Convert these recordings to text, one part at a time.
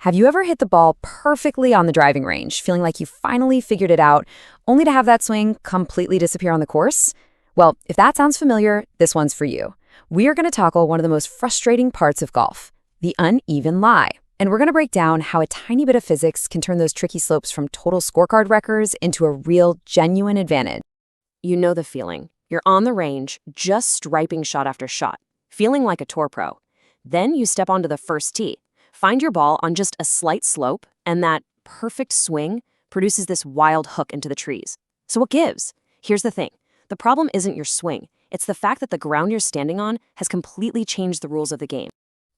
Have you ever hit the ball perfectly on the driving range, feeling like you finally figured it out, only to have that swing completely disappear on the course? Well, if that sounds familiar, this one's for you. We are going to tackle one of the most frustrating parts of golf, the uneven lie. And we're going to break down how a tiny bit of physics can turn those tricky slopes from total scorecard wreckers into a real, genuine advantage. You know the feeling. You're on the range, just striping shot after shot, feeling like a tour pro. Then you step onto the first tee, find your ball on just a slight slope, and that perfect swing produces this wild hook into the trees. So what gives? Here's the thing. The problem isn't your swing. It's the fact that the ground you're standing on has completely changed the rules of the game.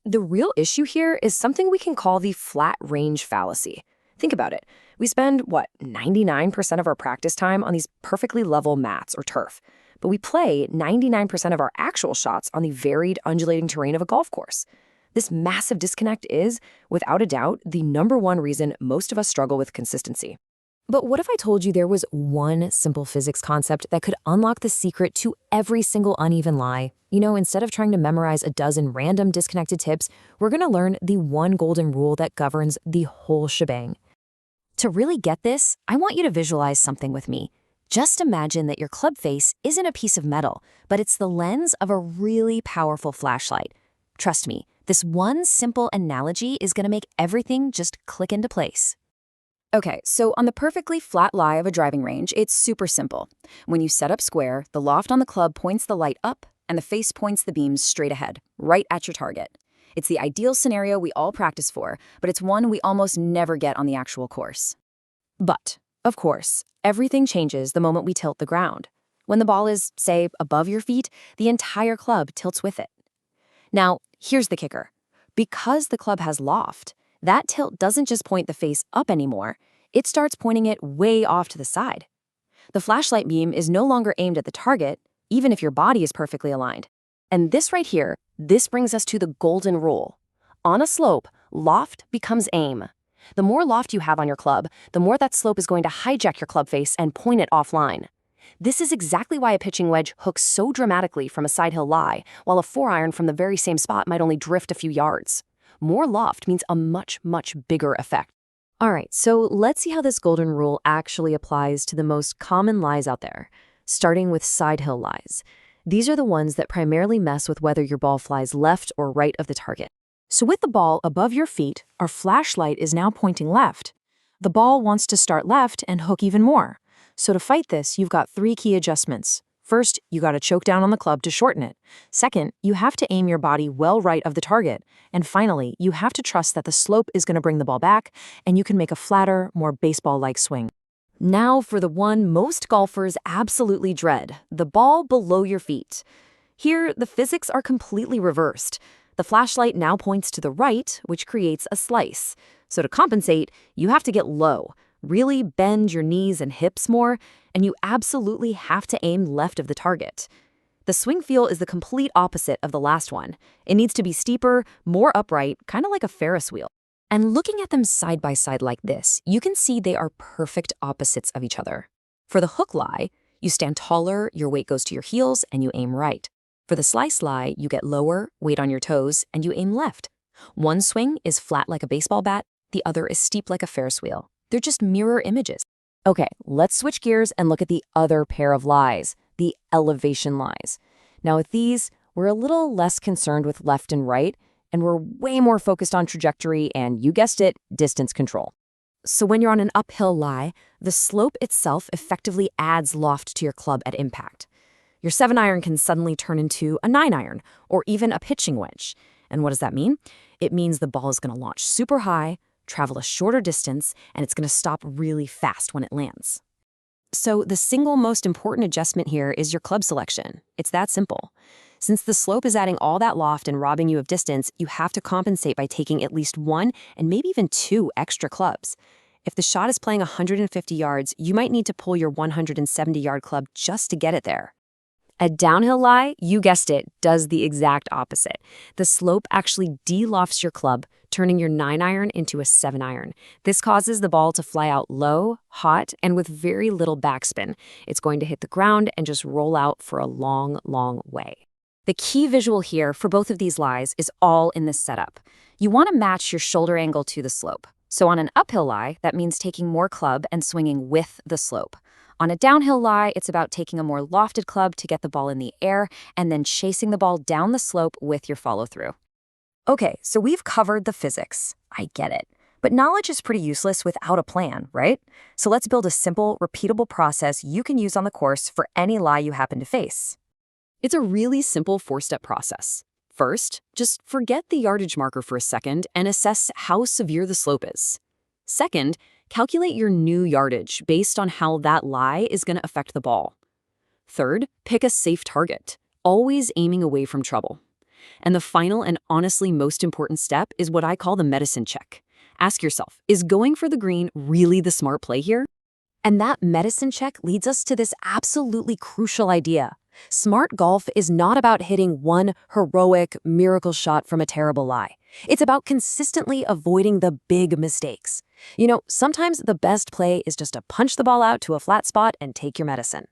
The real issue here is something we can call the flat range fallacy. Think about it. We spend, 99% of our practice time on these perfectly level mats or turf, but we play 99% of our actual shots on the varied, undulating terrain of a golf course. This massive disconnect is, without a doubt, the #1 reason most of us struggle with consistency. But what if I told you there was one simple physics concept that could unlock the secret to every single uneven lie? Instead of trying to memorize a dozen random disconnected tips, we're going to learn the one golden rule that governs the whole shebang. To really get this, I want you to visualize something with me. Just imagine that your club face isn't a piece of metal, but it's the lens of a really powerful flashlight. Trust me, this one simple analogy is going to make everything just click into place. Okay, so on the perfectly flat lie of a driving range, it's super simple. When you set up square, the loft on the club points the light up, and the face points the beams straight ahead, right at your target. It's the ideal scenario we all practice for, but it's one we almost never get on the actual course. But, of course, everything changes the moment we tilt the ground. When the ball is, say, above your feet, the entire club tilts with it. Now, here's the kicker. Because the club has loft, that tilt doesn't just point the face up anymore, it starts pointing it way off to the side. The flashlight beam is no longer aimed at the target, even if your body is perfectly aligned. And this right here, this brings us to the golden rule. On a slope, loft becomes aim. The more loft you have on your club, the more that slope is going to hijack your club face and point it offline. This is exactly why a pitching wedge hooks so dramatically from a side hill lie, while a 4-iron from the very same spot might only drift a few yards. More loft means a much, much bigger effect. All right, so let's see how this golden rule actually applies to the most common lies out there, starting with side hill lies. These are the ones that primarily mess with whether your ball flies left or right of the target. So with the ball above your feet, our flashlight is now pointing left. The ball wants to start left and hook even more. So to fight this, you've got 3 key adjustments. First, you got to choke down on the club to shorten it. Second, you have to aim your body well right of the target. And finally, you have to trust that the slope is going to bring the ball back, and you can make a flatter, more baseball-like swing. Now for the one most golfers absolutely dread, the ball below your feet. Here, the physics are completely reversed. The flashlight now points to the right, which creates a slice. So to compensate, you have to get low, really bend your knees and hips more, and you absolutely have to aim left of the target. The swing feel is the complete opposite of the last one. It needs to be steeper, more upright, kind of like a Ferris wheel. And looking at them side by side like this, you can see they are perfect opposites of each other. For the hook lie, you stand taller, your weight goes to your heels, and you aim right. For the slice lie, you get lower, weight on your toes, and you aim left. One swing is flat like a baseball bat, the other is steep like a Ferris wheel. They're just mirror images. Okay, let's switch gears and look at the other pair of lies, the elevation lies. Now with these, we're a little less concerned with left and right, and we're way more focused on trajectory and, you guessed it, distance control. So when you're on an uphill lie, the slope itself effectively adds loft to your club at impact. Your 7-iron can suddenly turn into a 9-iron, or even a pitching wedge. And what does that mean? It means the ball is going to launch super high, travel a shorter distance, and it's going to stop really fast when it lands. So the single most important adjustment here is your club selection. It's that simple. Since the slope is adding all that loft and robbing you of distance, you have to compensate by taking at least 1 and maybe even 2 extra clubs. If the shot is playing 150 yards, you might need to pull your 170-yard club just to get it there. A downhill lie, you guessed it, does the exact opposite. The slope actually de-lofts your club, turning your 9-iron into a 7-iron. This causes the ball to fly out low, hot, and with very little backspin. It's going to hit the ground and just roll out for a long, long way. The key visual here for both of these lies is all in this setup. You want to match your shoulder angle to the slope. So on an uphill lie, that means taking more club and swinging with the slope. On a downhill lie, it's about taking a more lofted club to get the ball in the air and then chasing the ball down the slope with your follow-through. Okay, so we've covered the physics. I get it. But knowledge is pretty useless without a plan, right? So let's build a simple, repeatable process you can use on the course for any lie you happen to face. It's a really simple 4-step process. First, just forget the yardage marker for a second and assess how severe the slope is. Second, calculate your new yardage based on how that lie is going to affect the ball. Third, pick a safe target, always aiming away from trouble. And the final and honestly most important step is what I call the medicine check. Ask yourself, is going for the green really the smart play here? And that medicine check leads us to this absolutely crucial idea. Smart golf is not about hitting one heroic miracle shot from a terrible lie. It's about consistently avoiding the big mistakes. You know, sometimes the best play is just to punch the ball out to a flat spot and take your medicine.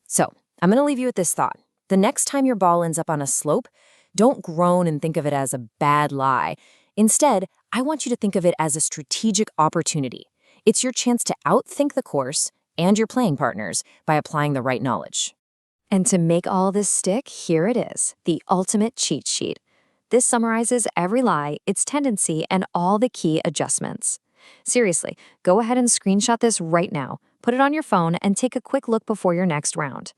So, I'm going to leave you with this thought. The next time your ball ends up on a slope, don't groan and think of it as a bad lie. Instead, I want you to think of it as a strategic opportunity. It's your chance to outthink the course and your playing partners by applying the right knowledge. And to make all this stick, here it is, the ultimate cheat sheet. This summarizes every lie, its tendency, and all the key adjustments. Seriously, go ahead and screenshot this right now, put it on your phone, and take a quick look before your next round.